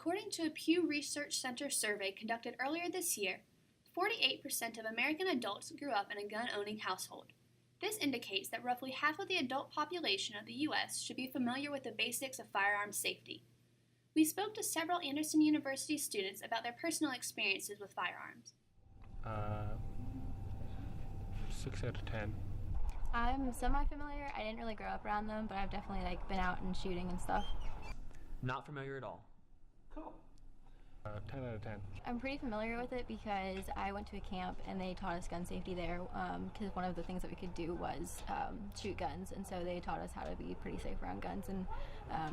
According to a Pew Research Center survey conducted earlier this year, 48% of American adults grew up in a gun-owning household. This indicates that roughly half of the adult population of the U.S. should be familiar with the basics of firearm safety. We spoke to several Anderson University students about their personal experiences with firearms. 6 out of 10. I'm semi-familiar. I didn't really grow up around them, but I've definitely been out and shooting and stuff. Not familiar at all. Cool. 10 out of 10. I'm pretty familiar with it because I went to a camp and they taught us gun safety there because one of the things that we could do was shoot guns, and so they taught us how to be pretty safe around guns, and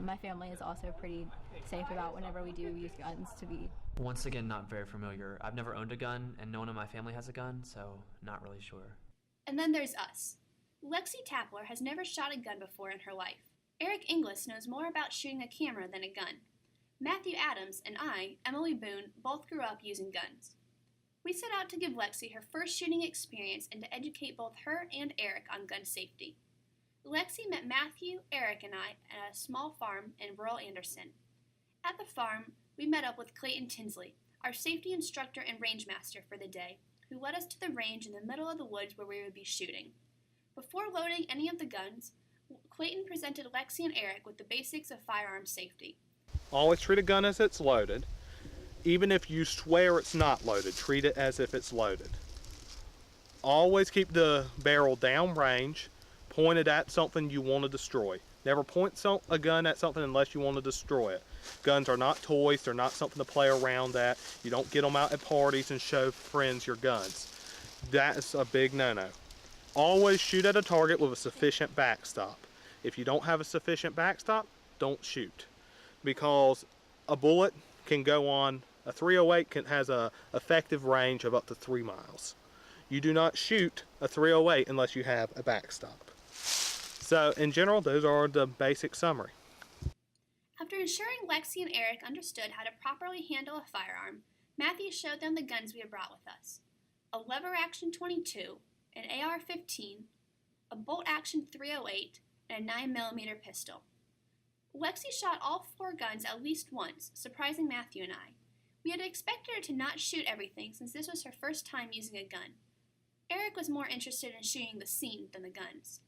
my family is also pretty safe about whenever we do use guns to be. Once again, not very familiar. I've never owned a gun, and no one in my family has a gun, so not really sure. And then there's us. Lexy Tapler has never shot a gun before in her life. Eric Inglis knows more about shooting a camera than a gun. Matthew Adams and I, Emily Boone, both grew up using guns. We set out to give Lexy her first shooting experience and to educate both her and Eric on gun safety. Lexy met Matthew, Eric, and I at a small farm in rural Anderson. At the farm, we met up with Clayton Tinsley, our safety instructor and range master for the day, who led us to the range in the middle of the woods where we would be shooting. Before loading any of the guns, Clayton presented Lexy and Eric with the basics of firearm safety. Always treat a gun as it's loaded. Even if you swear it's not loaded, treat it as if it's loaded. Always keep the barrel downrange, pointed at something you want to destroy. Never point a gun at something unless you want to destroy it. Guns are not toys, they're not something to play around at. You don't get them out at parties and show friends your guns. That is a big no-no. Always shoot at a target with a sufficient backstop. If you don't have a sufficient backstop, don't shoot. Because a bullet can go on, a .308 has a effective range of up to 3 miles. You do not shoot a .308 unless you have a backstop. So in general, those are the basic summary. After ensuring Lexy and Eric understood how to properly handle a firearm, Matthew showed them the guns we had brought with us. A lever-action .22, an AR-15, a bolt-action .308, and a 9mm pistol. Lexy shot all 4 guns at least once, surprising Matthew and I. We had expected her to not shoot everything since this was her first time using a gun. Eric was more interested in shooting the scene than the guns.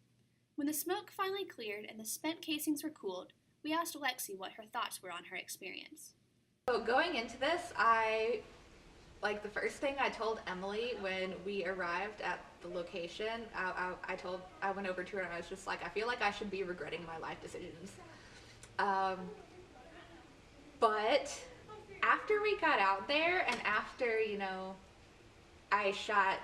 When the smoke finally cleared and the spent casings were cooled, we asked Lexy what her thoughts were on her experience. So going into this, the first thing I told Emily when we arrived at the location, I went over to her and I was just like, I feel like I should be regretting my life decisions. But after we got out there and after, I shot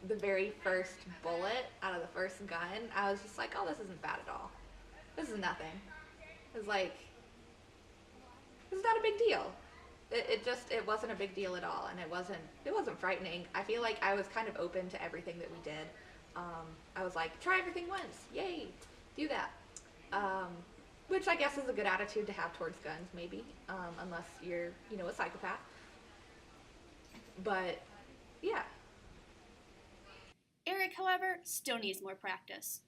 the very first bullet out of the first gun, I was just like, oh, this isn't bad at all. This is nothing. It's like, it's not a big deal. It wasn't a big deal at all, and it wasn't frightening. I feel like I was kind of open to everything that we did. I was like, try everything once, yay, do that. Which I guess is a good attitude to have towards guns, maybe, unless you're, a psychopath. But, yeah. Eric, however, still needs more practice.